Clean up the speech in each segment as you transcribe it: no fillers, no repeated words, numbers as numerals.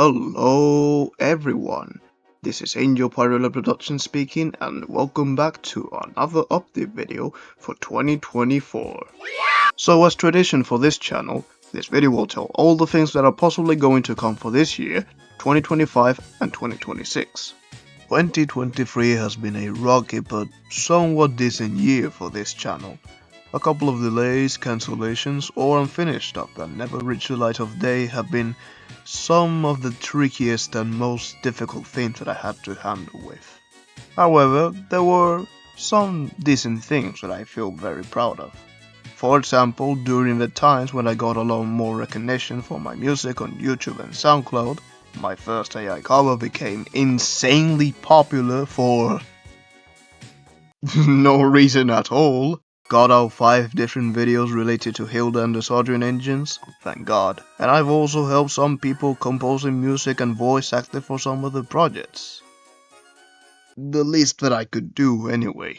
Hello everyone, this is Angel Pirula Production speaking and welcome back to another update video for 2024. So as tradition for this channel, this video will tell all the things that are possibly going to come for this year, 2025 and 2026. 2023 has been a rocky but somewhat decent year for this channel. A couple of delays, cancellations, or unfinished stuff that never reached the light of day have been some of the trickiest and most difficult things that I had to handle with. However, there were some decent things that I feel very proud of. For example, during the times when I got a lot more recognition for my music on YouTube and SoundCloud, my first AI cover became insanely popular for no reason at all. Got out 5 different videos related to Hilda and the Sudrian engines, thank God. And I've also helped some people composing music and voice acting for some of the projects. The least that I could do anyway.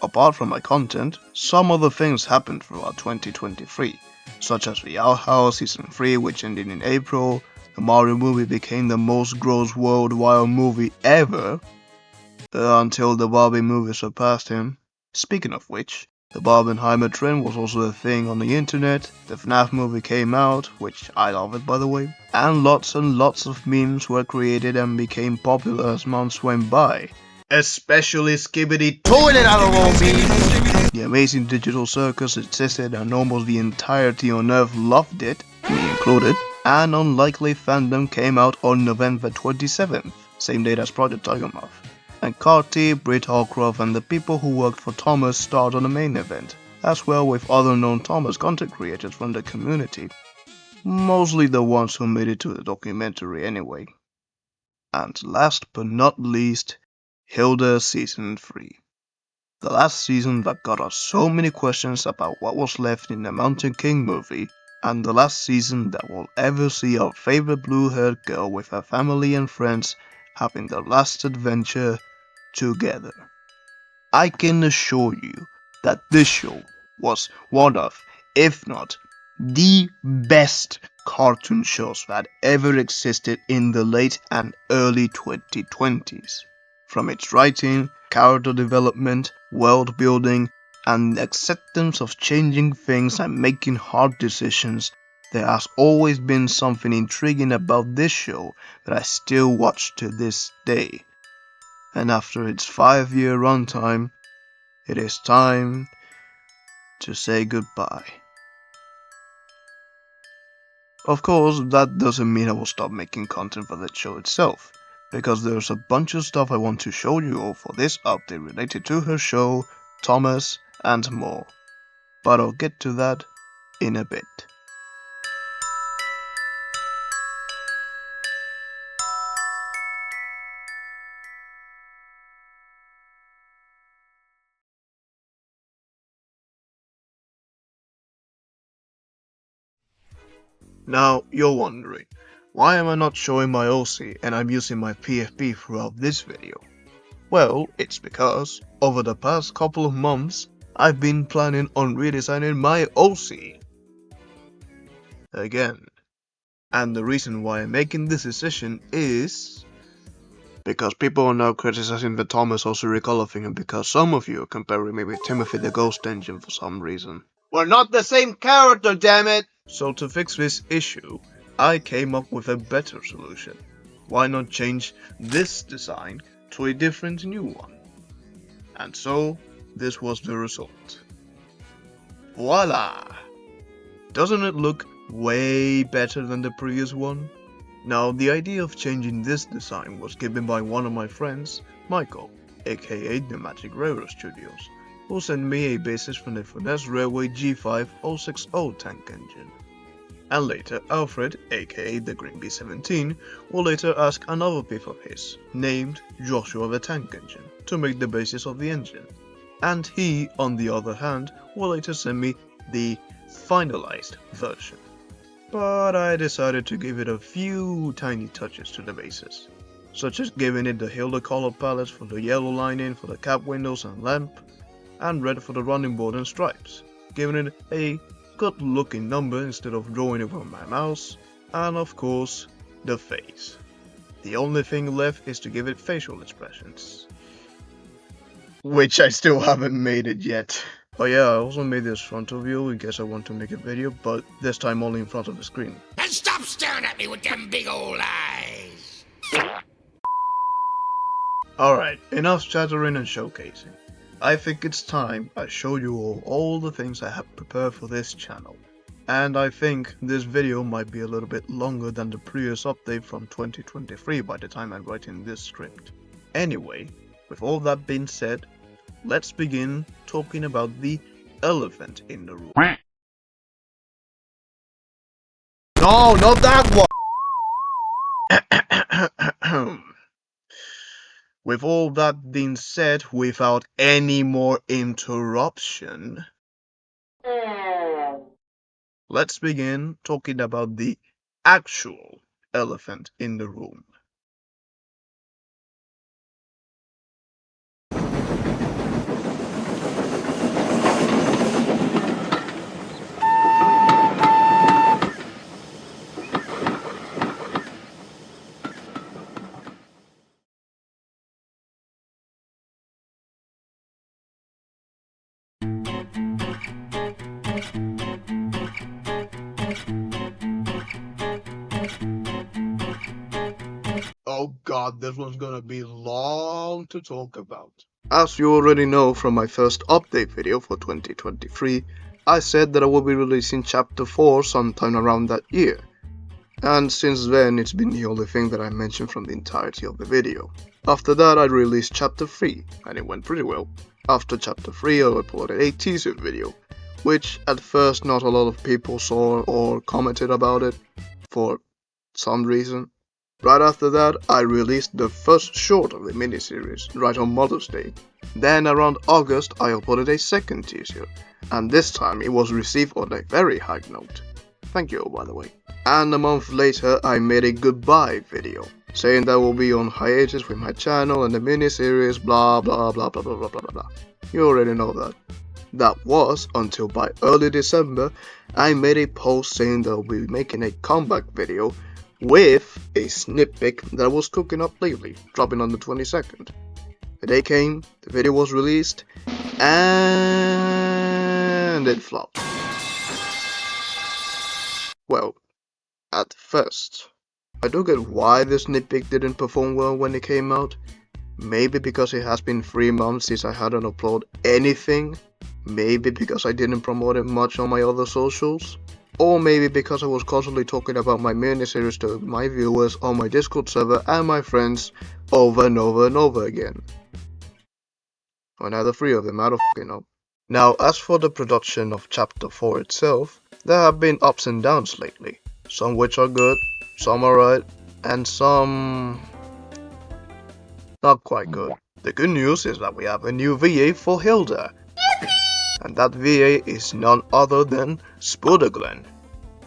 Apart from my content, some other things happened throughout 2023, such as the Outhouse Season 3 which ended in April, the Mario movie became the most gross worldwide movie ever, until the Barbie movie surpassed him. Speaking of which, the Barbenheimer trend was also a thing on the internet, the FNAF movie came out, which I love it by the way, and lots of memes were created and became popular as months went by. Especially Skibidi Toilet Animal memes! The amazing digital circus existed and almost the entirety on Earth loved it, me included, and Unlikely Fandom came out on November 27th, same date as Project Tigermoth. And Carty, Britt Hallcroft and the people who worked for Thomas starred on the main event, as well with other known Thomas content creators from the community, mostly the ones who made it to the documentary anyway. And last but not least, Hilda Season 3. The last season that got us so many questions about what was left in the Mountain King movie, and the last season that will ever see our favorite blue-haired girl with her family and friends having their last adventure together. I can assure you that this show was one of, if not the best cartoon shows that ever existed in the late and early 2020s. From its writing, character development, world building, and acceptance of changing things and making hard decisions, there has always been something intriguing about this show that I still watch to this day. And after its 5-year runtime, it is time to say goodbye. Of course, that doesn't mean I will stop making content for the show itself, because there's a bunch of stuff I want to show you all for this update related to her show, Thomas, and more. But I'll get to that in a bit. Now, you're wondering, why am I not showing my OC and I'm using my PFP throughout this video? Well, it's because, over the past couple of months, I've been planning on redesigning my OC again. And the reason why I'm making this decision is because people are now criticizing the Thomas OC recolor thing, and because some of you are comparing me with Timothy the Ghost Engine for some reason. We're not the same character, damn it! So to fix this issue, I came up with a better solution. Why not change this design to a different new one? And so, this was the result. Voila! Doesn't it look way better than the previous one? Now, the idea of changing this design was given by one of my friends, Michael, aka the Magic Railroad Studios, who sent me a basis from the Finesse Railway G5 060 tank engine. And later Alfred, aka the Green B17, will later ask another piece of his, named Joshua the Tank Engine, to make the basis of the engine. And he, on the other hand, will later send me the finalized version. But I decided to give it a few tiny touches to the bases, such as giving it the Hilda color palette for the yellow lining for the cab windows and lamp, and red for the running board and stripes, giving it a good looking number instead of drawing it with my mouse, and of course, the face. The only thing left is to give it facial expressions. Which I still haven't made it yet. Oh yeah, I also made this frontal view in case I want to make a video, but this time only in front of the screen. And stop staring at me with them big old eyes! Alright, enough chattering and showcasing. I think it's time I show you all the things I have prepared for this channel. And I think this video might be a little bit longer than the previous update from 2023 by the time I'm writing this script. Anyway, with all that being said, let's begin talking about the elephant in the room. No, not that one! With all that being said, without any more interruption, let's begin talking about the actual elephant in the room. Oh god, this one's gonna be long to talk about. As you already know from my first update video for 2023, I said that I will be releasing chapter 4 sometime around that year. And since then, it's been the only thing that I mentioned from the entirety of the video. After that, I released chapter 3, and it went pretty well. After chapter 3, I uploaded a teaser video, which at first not a lot of people saw or commented about it, for some reason. Right after that, I released the first short of the miniseries, right on Mother's Day. Then around August, I uploaded a second teaser, and this time it was received on a very high note. Thank you, by the way. And a month later, I made a goodbye video, saying that I will be on hiatus with my channel and the miniseries, blah blah blah blah blah blah blah blah. You already know that. That was until by early December, I made a post saying that I will be making a comeback video with a snippet that I was cooking up lately, dropping on the 22nd. The day came, the video was released, and it flopped. Well, at first. I do get why the snippet didn't perform well when it came out. Maybe because it has been 3 months since I hadn't uploaded anything. Maybe because I didn't promote it much on my other socials. Or maybe because I was constantly talking about my miniseries to my viewers on my Discord server and my friends over and over and over again. Or neither 3 of them, I don't f***ing know. Now, as for the production of chapter 4 itself, there have been ups and downs lately. Some which are good, some alright, and some not quite good. The good news is that we have a new VA for Hilda. And that VA is none other than Sudrian.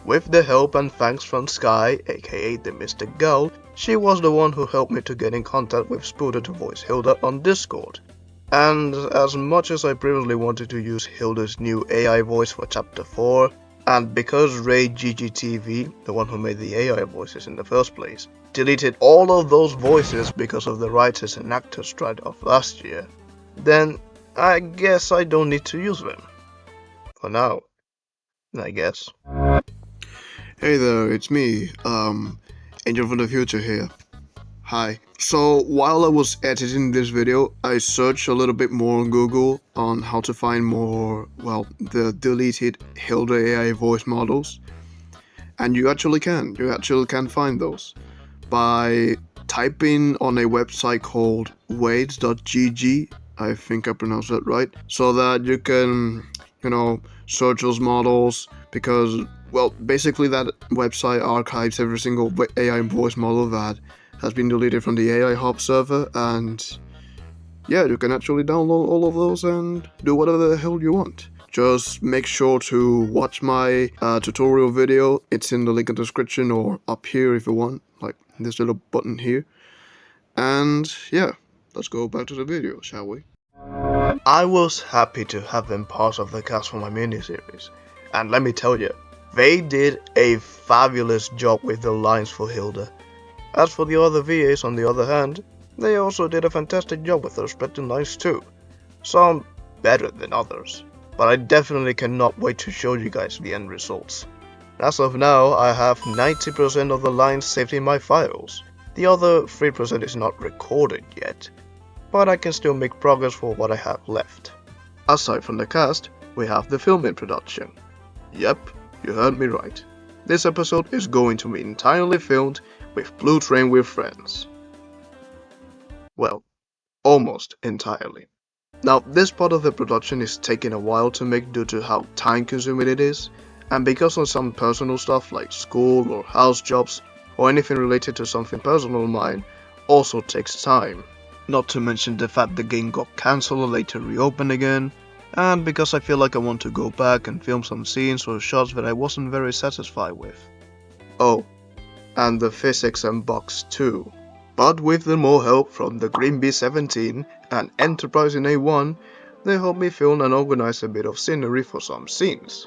With the help and thanks from Sky, aka the Mystic Girl, she was the one who helped me to get in contact with Spuda to voice Hilda on Discord. And as much as I previously wanted to use Hilda's new AI voice for chapter 4, and because Ray GGTV, the one who made the AI voices in the first place, deleted all of those voices because of the writers and actors strike of last year, then I guess I don't need to use them. For now, I guess. Hey there, it's me, Angel from the Future here. Hi. So while I was editing this video, I searched a little bit more on Google on how to find more, well, the deleted Hilda AI voice models. And you actually can find those by typing on a website called waits.gg. I think I pronounced that right. So that you can, search those models because, well, basically that website archives every single AI voice model that has been deleted from the AI Hub server, and yeah, you can actually download all of those and do whatever the hell you want. Just make sure to watch my tutorial video. It's in the link in the description or up here if you want, like this little button here. And yeah, let's go back to the video, shall we? I was happy to have them part of the cast for my miniseries, and let me tell you, they did a fabulous job with the lines for Hilda. As for the other VAs on the other hand, they also did a fantastic job with their respective lines too. Some better than others, but I definitely cannot wait to show you guys the end results. As of now, I have 90% of the lines saved in my files. The other 3% is not recorded yet, but I can still make progress for what I have left. Aside from the cast, we have the film in production. Yep, you heard me right. This episode is going to be entirely filmed with Blue Train with Friends. Well, almost entirely. Now, this part of the production is taking a while to make due to how time-consuming it is, and because of some personal stuff like school or house jobs, or anything related to something personal of mine, also takes time. Not to mention the fact the game got cancelled and later reopened again, and because I feel like I want to go back and film some scenes or shots that I wasn't very satisfied with. Oh, and the physics and bugs too. But with the more help from the Green B17 and Enterprise in A1, they helped me film and organize a bit of scenery for some scenes.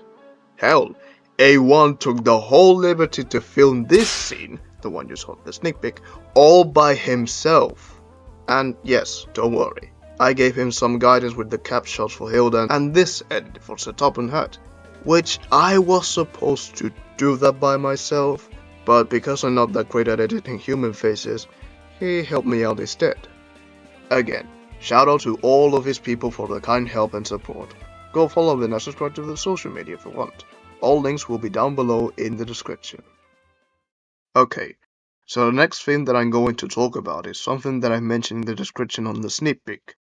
Hell, A1 took the whole liberty to film this scene, the one you saw in the sneak peek, all by himself. And yes, don't worry, I gave him some guidance with the cap shots for Hilda and this edit for the top and hat, which I was supposed to do that by myself, but because I'm not that great at editing human faces, he helped me out instead. Again, shout out to all of his people for their kind help and support. Go follow them and subscribe to the social media if you want. All links will be down below in the description. Okay, so the next thing that I'm going to talk about is something that I mentioned in the description on the sneak peek.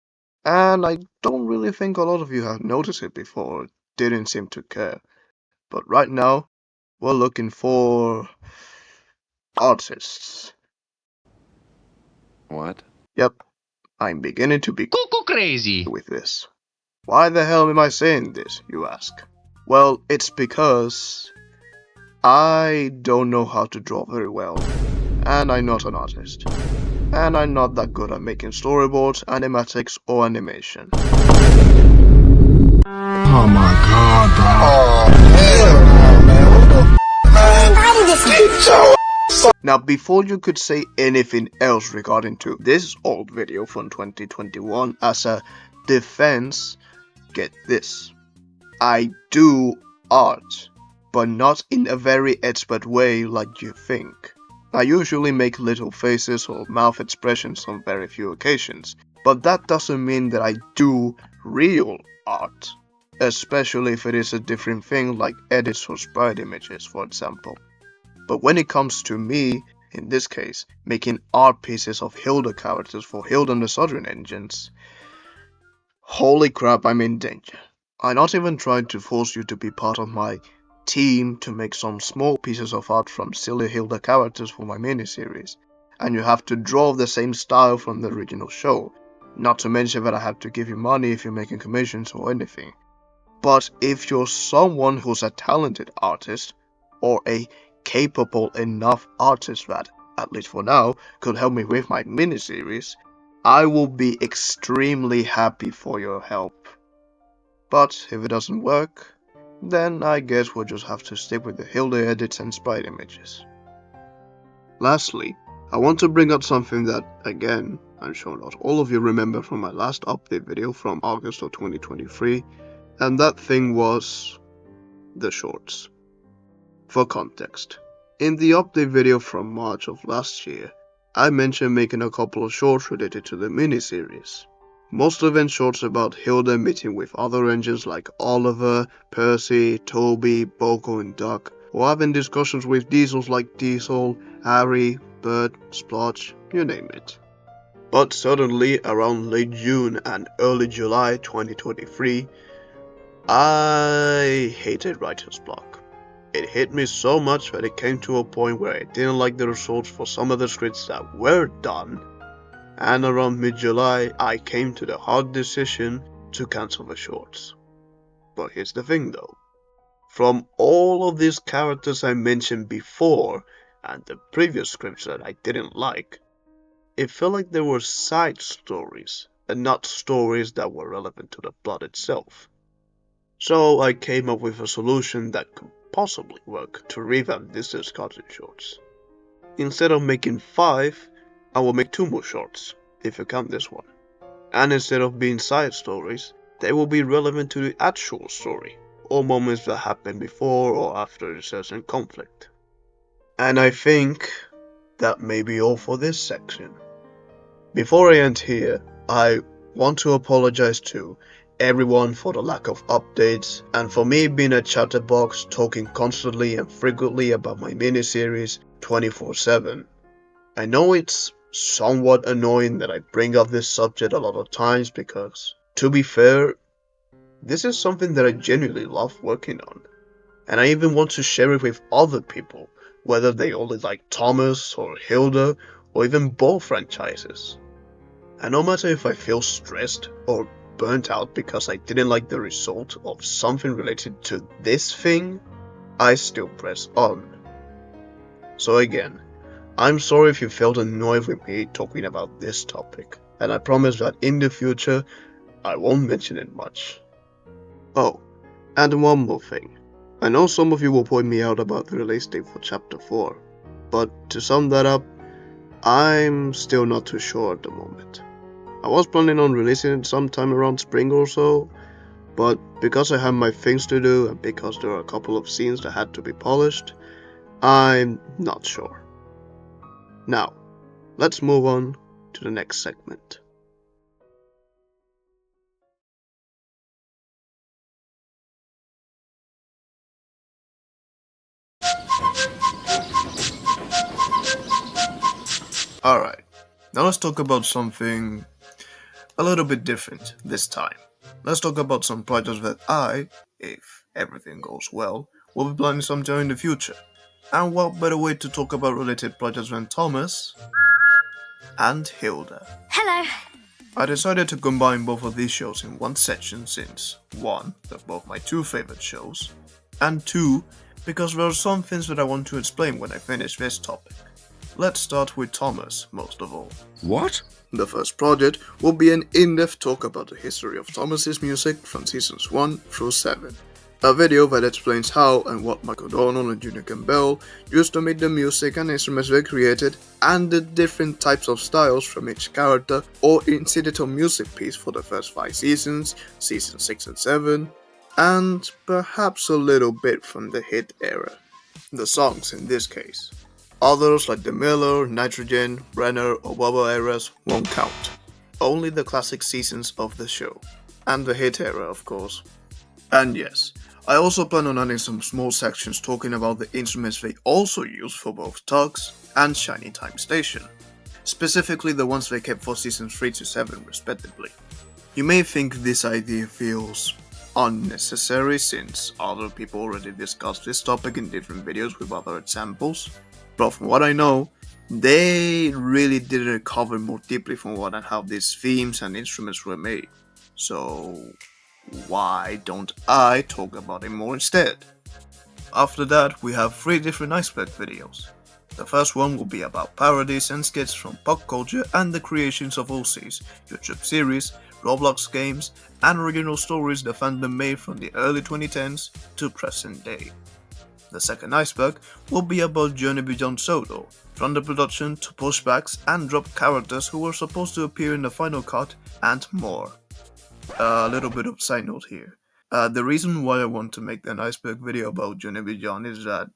And I don't really think a lot of you have noticed it before, didn't seem to care. But right now, we're looking for artists. What? Yep, I'm beginning to be Cuckoo crazy with this. Why the hell am I saying this, you ask? Well, it's because I don't know how to draw very well, and I'm not an artist, and I'm not that good at making storyboards, animatics, or animation. Oh my god, bro. Oh, hell no, man. What the man? How did this get your Now, before you could say anything else regarding to this old video from 2021 as a defense, get this. I do art, but not in a very expert way like you think. I usually make little faces or mouth expressions on very few occasions, but that doesn't mean that I do real art, especially if it is a different thing like edits or sprite images, for example. But when it comes to me, in this case, making art pieces of Hilda characters for Hilda and the Sudrian engines, holy crap, I'm in danger. I not even tried to force you to be part of my team to make some small pieces of art from silly Hilda characters for my miniseries, and you have to draw the same style from the original show, not to mention that I have to give you money if you're making commissions or anything. But if you're someone who's a talented artist, or a capable enough artist that, at least for now, could help me with my miniseries, I will be extremely happy for your help. But if it doesn't work, then I guess we'll just have to stick with the Hilda edits and sprite images. Lastly, I want to bring up something that, again, I'm sure not all of you remember from my last update video from August of 2023, and that thing was the shorts. For context, in the update video from March of last year, I mentioned making a couple of shorts related to the miniseries. Most of them shorts about Hilda meeting with other engines like Oliver, Percy, Toby, Boko and Duck, or having discussions with diesels like Diesel, Harry, Bert, Splotch, you name it. But suddenly, around late June and early July 2023, I hated writer's block. It hit me so much that it came to a point where I didn't like the results for some of the scripts that were done, and around mid-July I came to the hard decision to cancel the shorts. But here's the thing though, from all of these characters I mentioned before, and the previous scripts that I didn't like, it felt like there were side stories, and not stories that were relevant to the plot itself. So I came up with a solution that could possibly work to revamp these discussion shorts. Instead of making 5, I will make 2 more shorts, if you count this one. And instead of being side stories, they will be relevant to the actual story, or moments that happened before or after a certain conflict. And I think that may be all for this section. Before I end here, I want to apologize to everyone for the lack of updates and for me being a chatterbox talking constantly and frequently about my miniseries 24/7. I know it's somewhat annoying that I bring up this subject a lot of times because, to be fair, this is something that I genuinely love working on. And I even want to share it with other people, whether they only like Thomas or Hilda or even both franchises. And no matter if I feel stressed or burnt out because I didn't like the result of something related to this thing, I still press on. So again, I'm sorry if you felt annoyed with me talking about this topic, and I promise that in the future, I won't mention it much. Oh, and one more thing. I know some of you will point me out about the release date for Chapter 4, but to sum that up, I'm still not too sure at the moment. I was planning on releasing it sometime around spring or so, but because I have my things to do and because there are a couple of scenes that had to be polished, I'm not sure. Now, let's move on to the next segment. Alright, now let's talk about something a little bit different this time. Let's talk about some projects that I, if everything goes well, will be planning sometime in the future. And what better way to talk about related projects than Thomas and Hilda. Hello. I decided to combine both of these shows in one section since 1. They're both my 2 favorite shows, and 2. Because there are some things that I want to explain when I finish this topic. Let's start with Thomas, most of all. What? The first project will be an in-depth talk about the history of Thomas's music from seasons 1 through 7. A video that explains how and what Michael O'Donnell and Junior Campbell used to make the music and instruments they created, and the different types of styles from each character or incidental music piece for the first 5 seasons, seasons 6 and 7, and perhaps a little bit from the hit era. The songs in this case. Others like the Miller, Nitrogen, Brenner or Bubba eras won't count. Only the classic seasons of the show. And the hit era, of course. And yes, I also plan on adding some small sections talking about the instruments they also use for both Tugs and Shiny Time Station. Specifically the ones they kept for seasons 3 to 7 respectively. You may think this idea feels unnecessary since other people already discussed this topic in different videos with other examples. But from what I know, they really didn't cover more deeply from what and how these themes and instruments were made. So why don't I talk about it more instead? After that, we have 3 different Iceberg videos. The first one will be about parodies and skits from pop culture and the creations of OCs, YouTube series, Roblox games, and original stories the fandom made from the early 2010s to present day. The second Iceberg will be about Journey Beyond Solo, from the production to pushbacks and drop characters who were supposed to appear in the final cut, and more. A little bit of side note here. The reason why I want to make an Iceberg video about Journey Beyond is that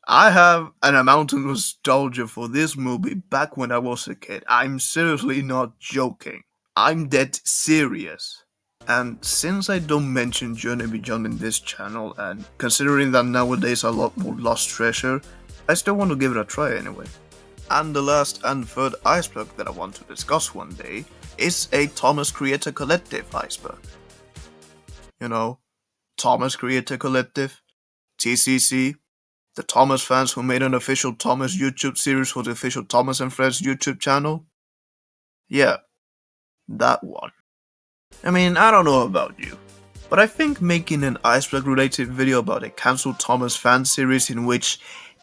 I have an amount of nostalgia for this movie back when I was a kid. I'm seriously not joking. I'm dead serious. And since I don't mention Journey Beyond in this channel, and considering that nowadays a lot more lost treasure, I still want to give it a try anyway. And the last and third Iceberg that I want to discuss one day is a Thomas Creator Collective Iceberg. You know, Thomas Creator Collective, TCC, the Thomas fans who made an official Thomas YouTube series for the official Thomas and Friends YouTube channel. Yeah, that one. I mean, I don't know about you, but I think making an Iceberg related video about a cancelled Thomas fan series in which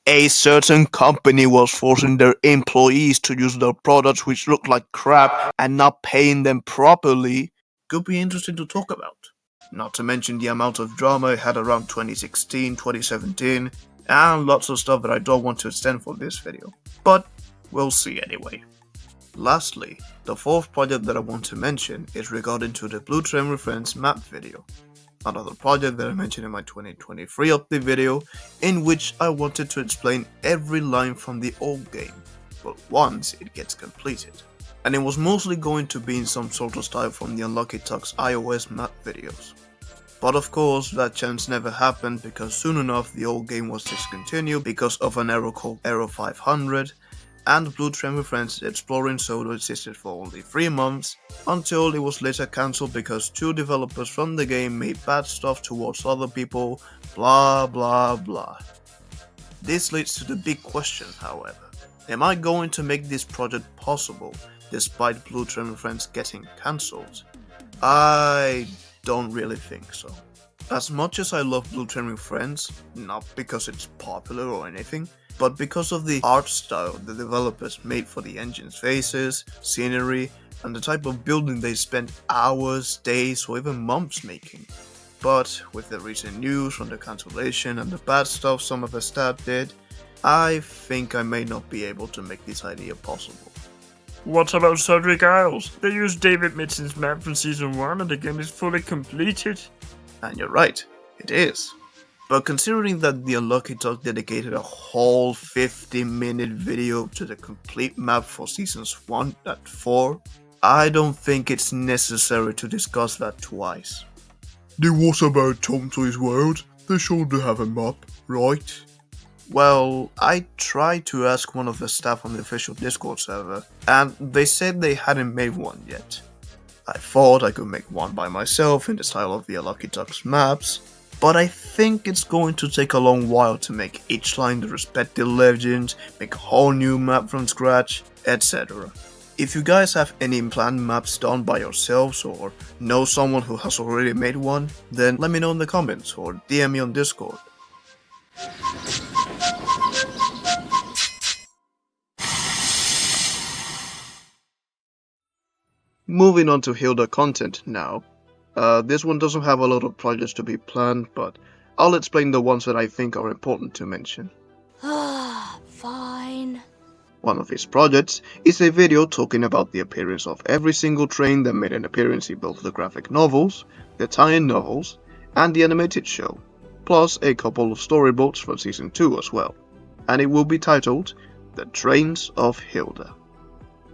a certain company was forcing their employees to use their products which looked like crap and not paying them properly could be interesting to talk about. Not to mention the amount of drama it had around 2016, 2017, and lots of stuff that I don't want to extend for this video, but we'll see anyway. Lastly, the fourth project that I want to mention is regarding to the Blue Train with Friends map video. Another project that I mentioned in my 2023 update video, in which I wanted to explain every line from the old game, but once it gets completed. And it was mostly going to be in some sort of style from the Unlucky Tux iOS map videos. But of course that chance never happened because soon enough the old game was discontinued because of an error called Error 500, and Blue Train with Friends Exploring Solo existed for only 3 months, until it was later cancelled because 2 developers from the game made bad stuff towards other people, blah blah blah. This leads to the big question, however. Am I going to make this project possible despite Blue Train with Friends getting cancelled? I don't really think so. As much as I love Blue Train with Friends, not because it's popular or anything, but because of the art style the developers made for the engine's faces, scenery, and the type of building they spent hours, days, or even months making. But with the recent news from the cancellation and the bad stuff some of the staff did, I think I may not be able to make this idea possible. What about Sudrian Isles? They used David Mitchell's map from Season 1 and the game is fully completed. And you're right, it is. But considering that the Unlucky Tux dedicated a whole 50-minute video to the complete map for Seasons 1 and 4, I don't think it's necessary to discuss that twice. Then what about ThomToys World? They should have a map, right? Well, I tried to ask one of the staff on the official Discord server, and they said they hadn't made one yet. I thought I could make one by myself in the style of the Unlucky Tux maps, but I think it's going to take a long while to make each line the respective legend, make a whole new map from scratch, etc. If you guys have any planned maps done by yourselves or know someone who has already made one, then let me know in the comments or DM me on Discord. Moving on to Hilda content now. This one doesn't have a lot of projects to be planned, but I'll explain the ones that I think are important to mention. Fine. One of his projects is a video talking about the appearance of every single train that made an appearance in both the graphic novels, the tie-in novels, and the animated show, plus a couple of storyboards from Season 2 as well, and it will be titled The Trains of Hilda.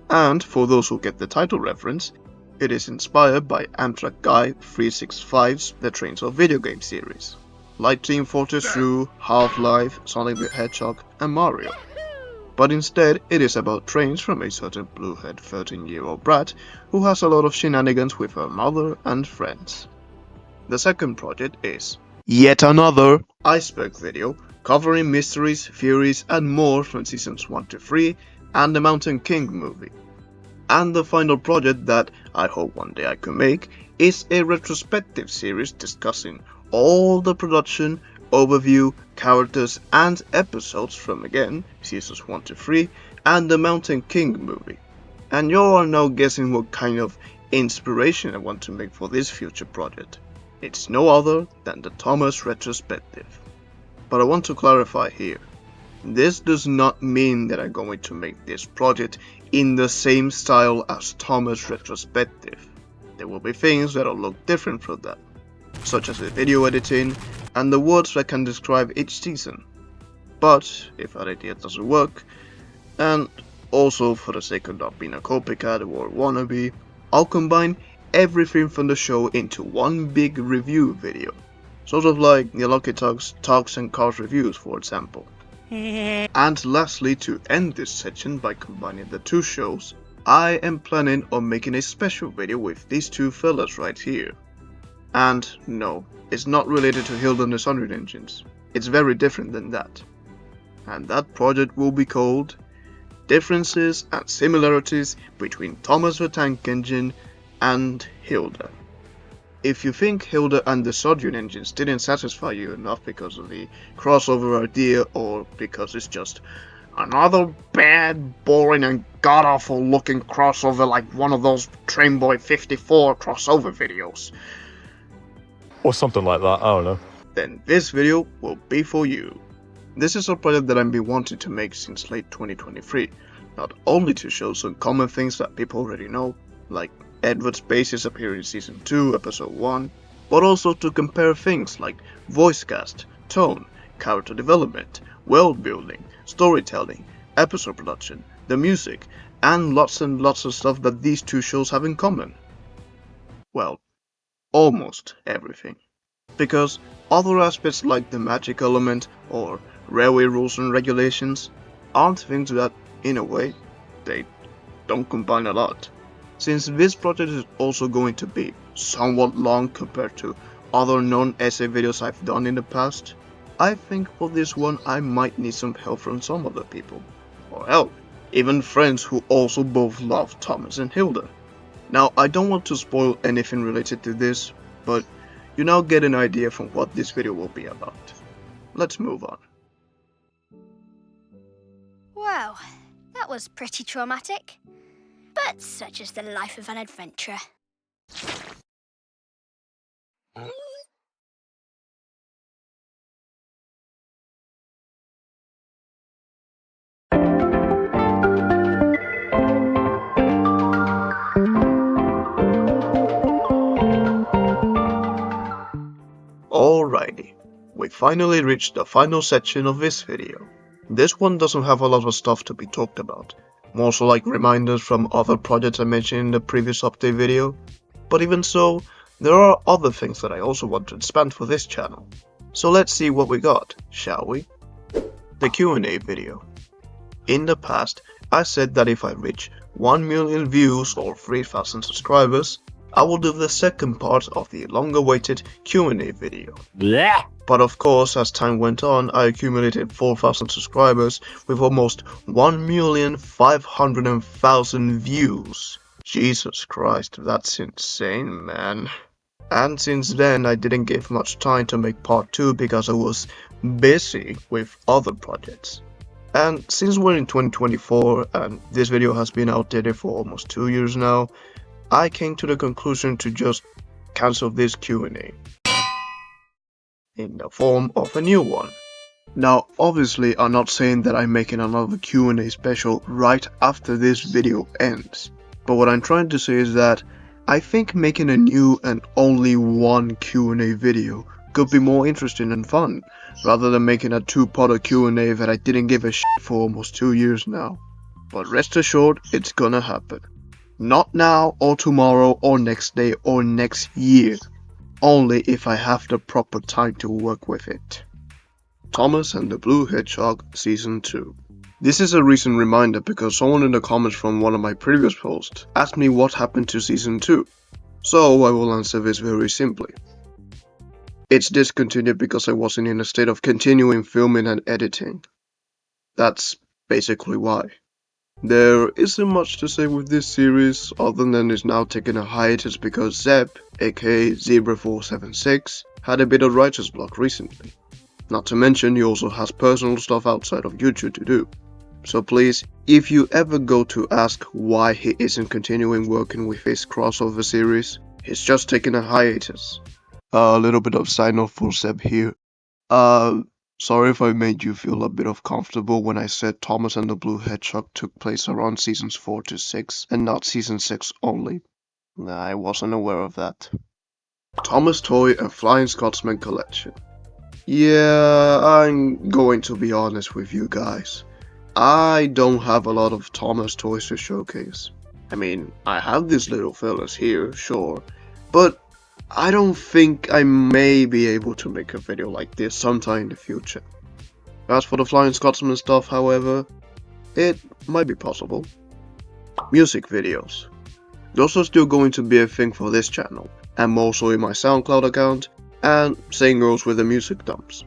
And for those who get the title reference, it is inspired by Amtrak Guy 365's The Trains of Video Game series, like Team Fortress 2, Half-Life, Sonic the Hedgehog, and Mario. But instead, it is about trains from a certain blue-haired 13-year-old brat who has a lot of shenanigans with her mother and friends. The second project is yet another Icebergs video covering mysteries, theories, and more from Seasons 1 to 3 and the Mountain King movie. And the final project that I hope one day I can make is a retrospective series discussing all the production, overview, characters, and episodes from again Seasons 1 to 3 and the Mountain King movie. And you are now guessing what kind of inspiration I want to make for this future project. It's no other than the Thomas retrospective. But I want to clarify here. This does not mean that I'm going to make this project in the same style as Thomas retrospective. There will be things that will look different from that, such as the video editing and the words that can describe each season. But if that idea doesn't work, and also for the sake of not being a copycat or wannabe, I'll combine everything from the show into one big review video, sort of like the Lucky Tux Talks and Cars reviews, for example. And lastly, to end this section by combining the two shows, I am planning on making a special video with these two fellas right here. And no, it's not related to Hilda and the Sudrian engines, it's very different than that. And that project will be called Differences and Similarities Between Thomas the Tank Engine and Hilda. If you think Hilda and the Sudrian engines didn't satisfy you enough because of the crossover idea, or because it's just another bad, boring, and god-awful looking crossover like one of those Train Boy 54 crossover videos, Or something like that, I don't know. then this video will be for you. This is a project that I've been wanting to make since late 2023, not only to show some common things that people already know, like Edward's bases appear in Season 2, Episode 1, but also to compare things like voice cast, tone, character development, world building, storytelling, episode production, the music, and lots of stuff that these two shows have in common. Well, almost everything. Because other aspects like the magic element or railway rules and regulations aren't things that, in a way, they don't combine a lot. Since this project is also going to be somewhat long compared to other non-essay videos I've done in the past, I think for this one I might need some help from some other people. Or hell, even friends who also both love Thomas and Hilda. Now, I don't want to spoil anything related to this, but you now get an idea from what this video will be about. Let's move on. Wow, that was pretty traumatic. But such is the life of an adventurer. Alrighty, we finally reached the final section of this video. This one doesn't have a lot of stuff to be talked about, more so like reminders from other projects I mentioned in the previous update video, but even so, there are other things that I also want to expand for this channel. So let's see what we got, shall we? The Q&A video. In the past, I said that if I reach 1 million views or 3,000 subscribers, I will do the second part of the long-awaited Q&A video. Blah. But of course, as time went on, I accumulated 4,000 subscribers with almost 1,500,000 views. Jesus Christ, that's insane, man. And since then, I didn't give much time to make part 2 because I was busy with other projects. And since we're in 2024 and this video has been outdated for almost 2 years now, I came to the conclusion to just cancel this Q&A in the form of a new one. Now, obviously, I'm not saying that I'm making another Q&A special right after this video ends, but what I'm trying to say is that I think making a new and only one Q&A video could be more interesting and fun, rather than making a two-parter Q&A that I didn't give a shit for almost 2 years now. But rest assured, it's gonna happen. Not now, or tomorrow, or next day, or next year. Only if I have the proper time to work with it. Thomas and the Blue Hedgehog Season 2. This is a recent reminder because someone in the comments from one of my previous posts asked me what happened to Season 2. So I will answer this very simply. It's discontinued because I wasn't in a state of continuing filming and editing. That's basically why. There isn't much to say with this series other than it's now taking a hiatus because Zeb, aka Zebra476, had a bit of writer's block recently. Not to mention he also has personal stuff outside of YouTube to do. So please, if you ever go to ask why he isn't continuing working with his crossover series, he's just taking a hiatus. A little bit of sign off for Zeb here. Sorry if I made you feel a bit uncomfortable when I said Thomas and the Blue Hedgehog took place around seasons 4 to 6 and not season 6 only. I wasn't aware of that. Thomas Toy and Flying Scotsman Collection. Yeah, I'm going to be honest with you guys. I don't have a lot of Thomas toys to showcase. I mean, I have these little fellas here, sure, but I don't think I may be able to make a video like this sometime in the future. As for the Flying Scotsman stuff, however, it might be possible. Music videos. Those are still going to be a thing for this channel, and more so in my SoundCloud account, and same goes with the music dumps.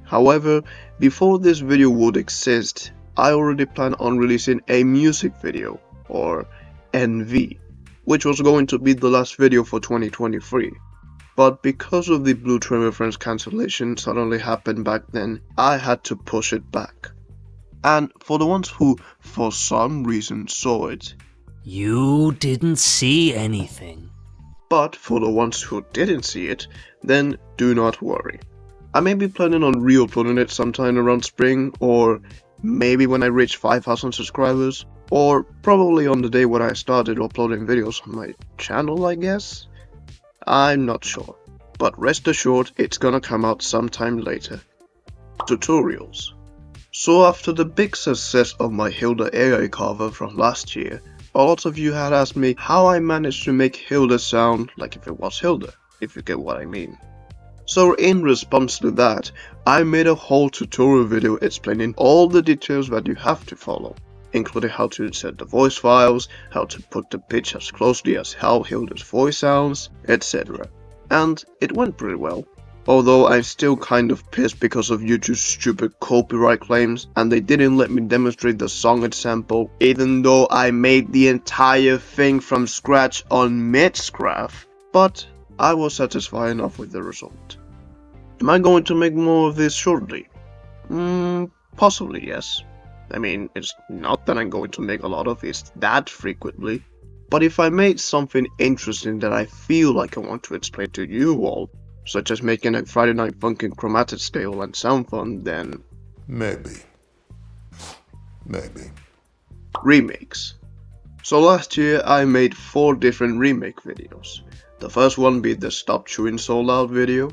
However, before this video would exist, I already planned on releasing a music video, or NV, which was going to be the last video for 2023. But because of the Blue Tremor Friends cancellation suddenly happened back then, I had to push it back. And for the ones who, for some reason, saw it, you didn't see anything. But for the ones who didn't see it, then do not worry. I may be planning on re-uploading it sometime around spring, or maybe when I reach 5,000 subscribers, or probably on the day when I started uploading videos on my channel, I guess? I'm not sure, but rest assured it's gonna come out sometime later. Tutorials. So after the big success of my Hilda AI cover from last year, a lot of you had asked me how I managed to make Hilda sound like if it was Hilda, if you get what I mean. So in response to that, I made a whole tutorial video explaining all the details that you have to follow, including how to insert the voice files, how to put the pitch as closely as how Hilda's voice sounds, etc. And it went pretty well. Although I'm still kind of pissed because of YouTube's stupid copyright claims and they didn't let me demonstrate the song example, even though I made the entire thing from scratch on Mixcraft, but I was satisfied enough with the result. Am I going to make more of this shortly? Possibly yes. I mean, it's not that I'm going to make a lot of this that frequently, but if I made something interesting that I feel like I want to explain to you all, such as making a Friday Night Funkin' chromatic scale and sound fun, then Maybe. remakes. So last year I made 4 different remake videos. The first one being the Stop Chewing So Loud video.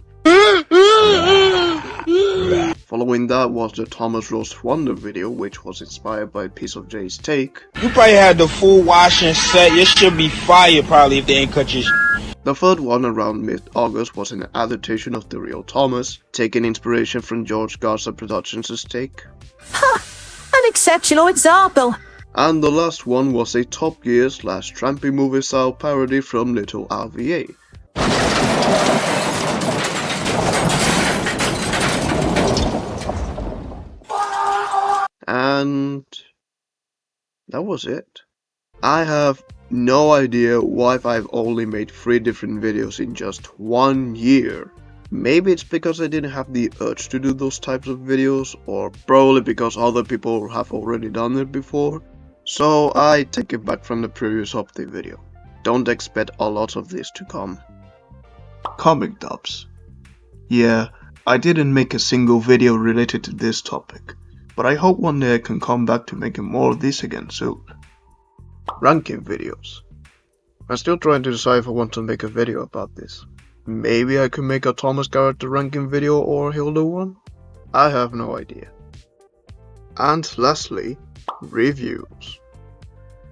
Following that was the Thomas Roast Wonder video, which was inspired by Piece of J's take. You probably had the full washing set. Your shit be fire probably if they ain't cut your The third one around mid-August was an adaptation of The Real Thomas, taking inspiration from George Garza Productions' take. An exceptional example. And the last one was a Top Gear / Trampy movie style parody from Little RVA. And that was it. I have no idea why I've only made 3 different videos in just 1 year. Maybe it's because I didn't have the urge to do those types of videos, or probably because other people have already done it before. So I take it back from the previous update video. Don't expect a lot of this to come. Comic dubs. Yeah, I didn't make a single video related to this topic, but I hope one day I can come back to making more of this again soon. Ranking videos. I'm still trying to decide if I want to make a video about this. Maybe I could make a Thomas character ranking video or a Hilda one? I have no idea. And lastly, reviews.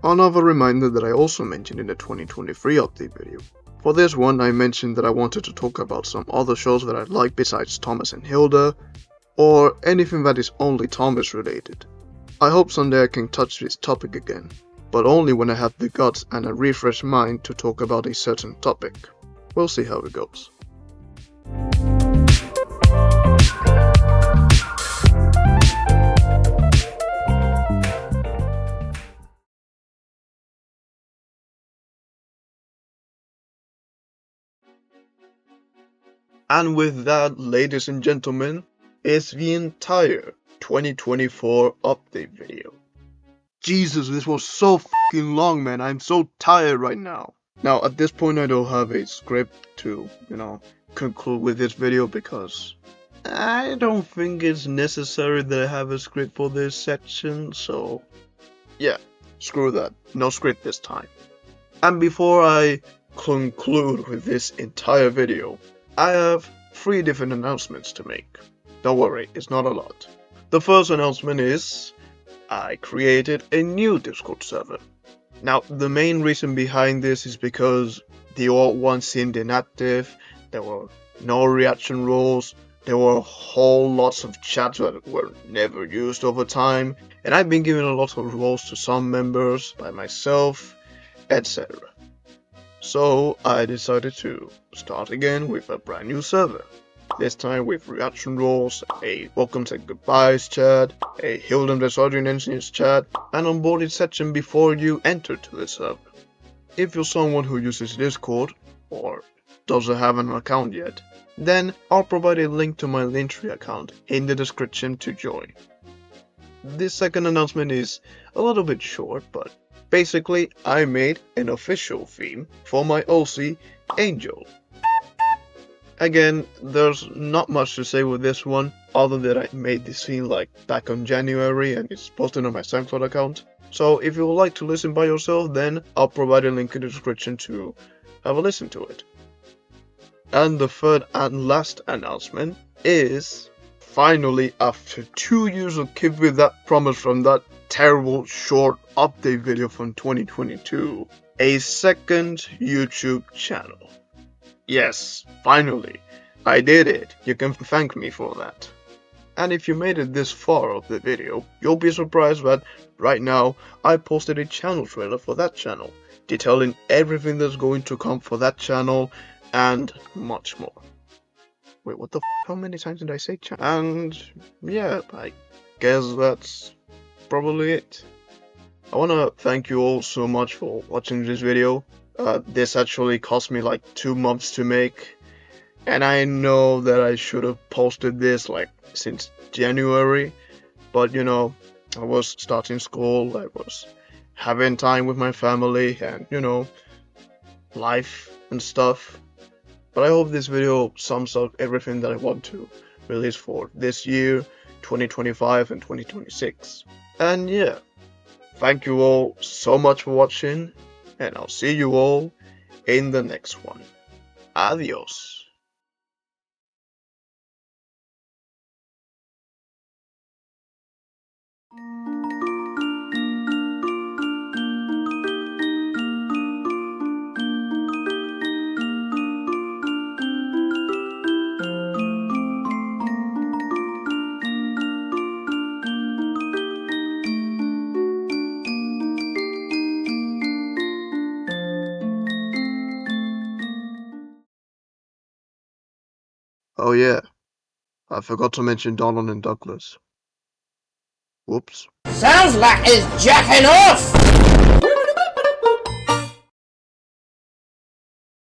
Another reminder that I also mentioned in the 2023 update video. For this one I mentioned that I wanted to talk about some other shows that I like besides Thomas and Hilda, or anything that is only Thomas related. I hope someday I can touch this topic again, but only when I have the guts and a refreshed mind to talk about a certain topic. We'll see how it goes. And with that, ladies and gentlemen, is the entire 2024 update video. Jesus, this was so fucking long, man. I'm so tired right now. Now, at this point, I don't have a script to, conclude with this video because I don't think it's necessary that I have a script for this section, so yeah, screw that. No script this time. And before I conclude with this entire video, I have 3 different announcements to make. Don't worry, it's not a lot. The first announcement is I created a new Discord server. Now, the main reason behind this is because the old one seemed inactive, there were no reaction rules, there were whole lots of chats that were never used over time, and I've been given a lot of roles to some members by myself, etc. So I decided to start again with a brand new server. This time with reaction roles, a welcomes and goodbyes chat, a Hilda and the Sudrian engineers chat, and onboarding section before you enter to the server. If you're someone who uses Discord, or doesn't have an account yet, then I'll provide a link to my Linktree account in the description to join. This second announcement is a little bit short, but basically I made an official theme for my OC, Angel. Again, there's not much to say with this one, other than I made this scene like back on January and it's posted on my SoundCloud account. So if you would like to listen by yourself, then I'll provide a link in the description to have a listen to it. And the third and last announcement is, finally, after 2 years of keeping that promise from that terrible short update video from 2022, a second YouTube channel. Yes, finally, I did it. You can thank me for that. And if you made it this far of the video, you'll be surprised that right now I posted a channel trailer for that channel, detailing everything that's going to come for that channel and much more. Wait, what the f? How many times did I say channel? And yeah, I guess that's probably it. I wanna thank you all so much for watching this video. This actually cost me like 2 months to make, and I know that I should have posted this like since January, but you know, I was starting school, I was having time with my family, and you know, life and stuff. But I hope this video sums up everything that I want to release for this year, 2025 and 2026. And yeah, thank you all so much for watching, and I'll see you all in the next one. Adios. Oh yeah, I forgot to mention Donald and Douglas. Whoops. Sounds like he's jacking off!